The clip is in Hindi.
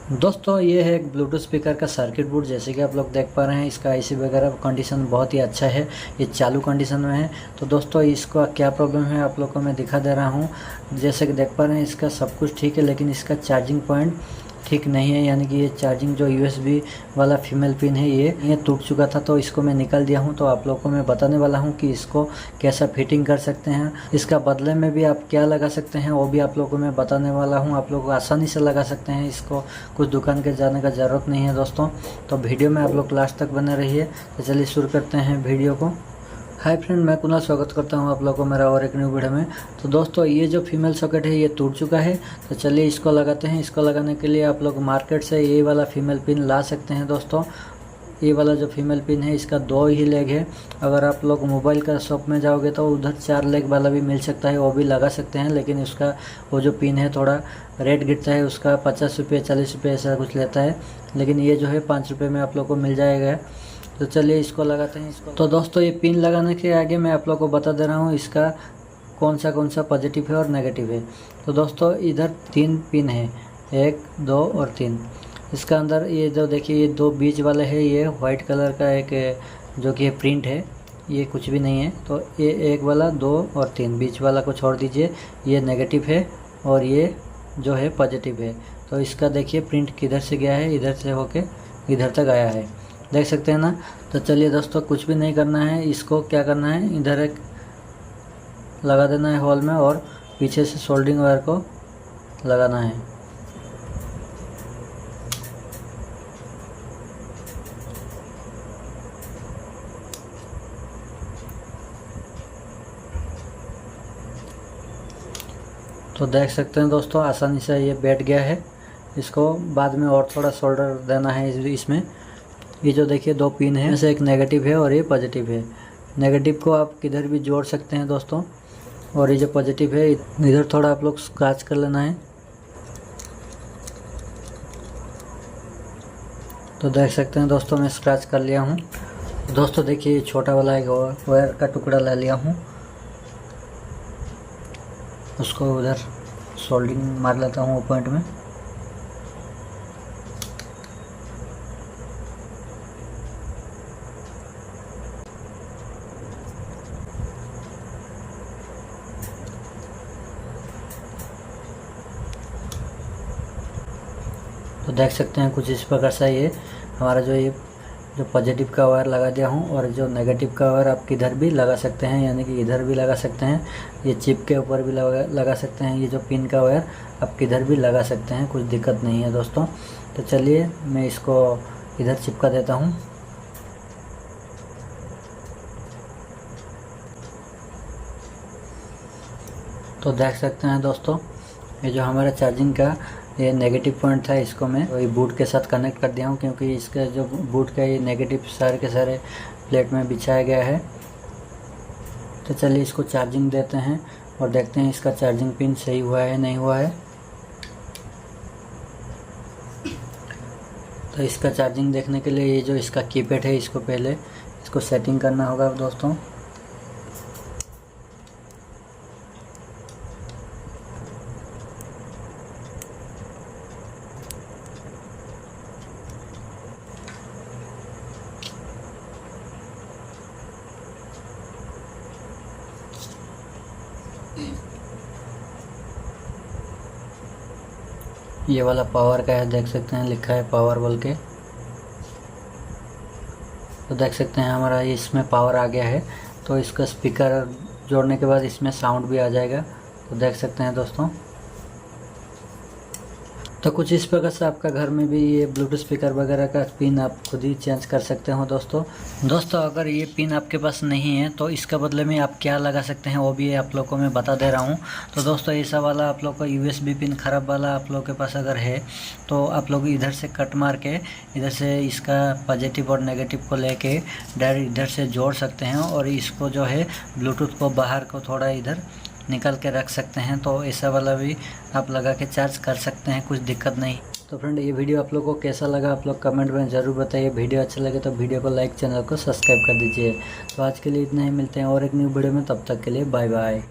दोस्तों ये है एक ब्लूटूथ स्पीकर का सर्किट बोर्ड। जैसे कि आप लोग देख पा रहे हैं, इसका आईसी वगैरह कंडीशन बहुत ही अच्छा है। ये चालू कंडीशन में है। तो दोस्तों इसका क्या प्रॉब्लम है आप लोग को मैं दिखा दे रहा हूँ। जैसे कि देख पा रहे हैं, इसका सब कुछ ठीक है, लेकिन इसका चार्जिंग पॉइंट ठीक नहीं है। यानी कि ये चार्जिंग जो यूएसबी वाला फीमेल पिन है ये टूट चुका था, तो इसको मैं निकाल दिया हूँ। तो आप लोग को मैं बताने वाला हूँ कि इसको कैसा फिटिंग कर सकते हैं। इसका बदले में भी आप क्या लगा सकते हैं वो भी आप लोग को मैं बताने वाला हूँ। आप लोग आसानी से लगा सकते हैं इसको, कुछ दुकान के जाने का ज़रूरत नहीं है दोस्तों। तो वीडियो में आप लोग लास्ट तक बने रहिए। तो चलिए शुरू करते हैं वीडियो को। हाय फ्रेंड, मैं कुणाल स्वागत करता हूं आप लोगों को मेरा और एक न्यू वीडियो में। तो दोस्तों ये जो फीमेल सॉकेट है ये टूट चुका है। तो चलिए इसको लगाते हैं। इसको लगाने के लिए आप लोग मार्केट से ये वाला फीमेल पिन ला सकते हैं दोस्तों। ये वाला जो फीमेल पिन है इसका 2 ही लेग है। अगर आप लोग मोबाइल का शॉप में जाओगे तो उधर 4 लेग वाला भी मिल सकता है, वो भी लगा सकते हैं। लेकिन उसका वो जो पिन है थोड़ा रेट गिरता है, उसका 50 रुपये 40 रुपये ऐसा कुछ लेता है। लेकिन ये जो है 5 रुपये में आप लोग को मिल जाएगा। तो चलिए इसको लगाते हैं इसको। तो दोस्तों ये पिन लगाने के आगे मैं आप लोग को बता दे रहा हूँ इसका कौन सा पॉजिटिव है और नेगेटिव है। तो दोस्तों इधर 3 पिन है, 1 2 और 3। इसका अंदर ये जो देखिए ये 2 बीच वाले है, ये वाइट कलर का एक जो कि प्रिंट है, ये कुछ भी नहीं है। तो ये 1 वाला 2 और 3 बीच वाला को छोड़ दीजिए, ये नेगेटिव है और ये जो है पॉजिटिव है। तो इसका देखिए प्रिंट किधर से गया है, इधर से होके इधर तक आया है, देख सकते हैं ना। तो चलिए दोस्तों कुछ भी नहीं करना है, इसको क्या करना है, इधर एक लगा देना है होल में और पीछे से सोल्डरिंग वायर को लगाना है। तो देख सकते हैं दोस्तों आसानी से ये बैठ गया है। इसको बाद में और थोड़ा सोल्डर देना है इसमें। ये जो देखिए 2 पिन है, जैसे एक नेगेटिव है और ये पॉजिटिव है। नेगेटिव को आप किधर भी जोड़ सकते हैं दोस्तों, और ये जो पॉजिटिव है इधर थोड़ा आप लोग स्क्रैच कर लेना है। तो देख सकते हैं दोस्तों मैं स्क्रैच कर लिया हूँ। दोस्तों देखिए छोटा वाला एक वायर का टुकड़ा ले लिया हूँ, उसको उधर सोल्डिंग मार लेता हूँ पॉइंट में। तो देख सकते हैं कुछ इस प्रकार से ये हमारा जो पॉजिटिव का वायर लगा दिया हूँ, और जो नेगेटिव का वायर आप किधर भी लगा सकते हैं, यानी कि इधर भी लगा सकते हैं, ये चिप के ऊपर भी लगा सकते हैं। ये जो पिन का वायर आप किधर भी लगा सकते हैं, कुछ दिक्कत नहीं है दोस्तों। तो चलिए मैं इसको इधर चिपका देता हूँ। तो देख सकते हैं दोस्तों ये जो हमारा चार्जिंग का ये नेगेटिव पॉइंट था, इसको मैं वही बूट के साथ कनेक्ट कर दिया हूँ, क्योंकि इसका जो बूट का ये नेगेटिव सारे के सारे प्लेट में बिछाया गया है। तो चलिए इसको चार्जिंग देते हैं और देखते हैं इसका चार्जिंग पिन सही हुआ है नहीं हुआ है। तो इसका चार्जिंग देखने के लिए ये जो इसका कीपैड है इसको पहले इसको सेटिंग करना होगा दोस्तों। ये वाला पावर का है, देख सकते हैं लिखा है पावर बोल के। तो देख सकते हैं हमारा इसमें पावर आ गया है। तो इसका स्पीकर जोड़ने के बाद इसमें साउंड भी आ जाएगा। तो देख सकते हैं दोस्तों। तो कुछ इस प्रकार से आपका घर में भी ये ब्लूटूथ स्पीकर वगैरह का पिन आप खुद ही चेंज कर सकते हो दोस्तों। अगर ये पिन आपके पास नहीं है तो इसका बदले में आप क्या लगा सकते हैं वो भी आप लोग को मैं बता दे रहा हूँ। तो दोस्तों ऐसा वाला आप लोग का यूएसबी पिन ख़राब वाला आप लोग के पास अगर है तो आप लोग इधर से कट मार के इधर से इसका पॉजिटिव और नेगेटिव को लेके डायरेक्ट इधर से जोड़ सकते हैं, और इसको जो है ब्लूटूथ को बाहर को थोड़ा इधर निकाल के रख सकते हैं। तो ऐसा वाला भी आप लगा के चार्ज कर सकते हैं, कुछ दिक्कत नहीं। तो फ्रेंड ये वीडियो आप लोगों को कैसा लगा आप लोग कमेंट में ज़रूर बताइए। वीडियो अच्छा लगे तो वीडियो को लाइक, चैनल को सब्सक्राइब कर दीजिए। तो आज के लिए इतना ही, मिलते हैं और एक न्यू वीडियो में, तब तक के लिए बाय बाय।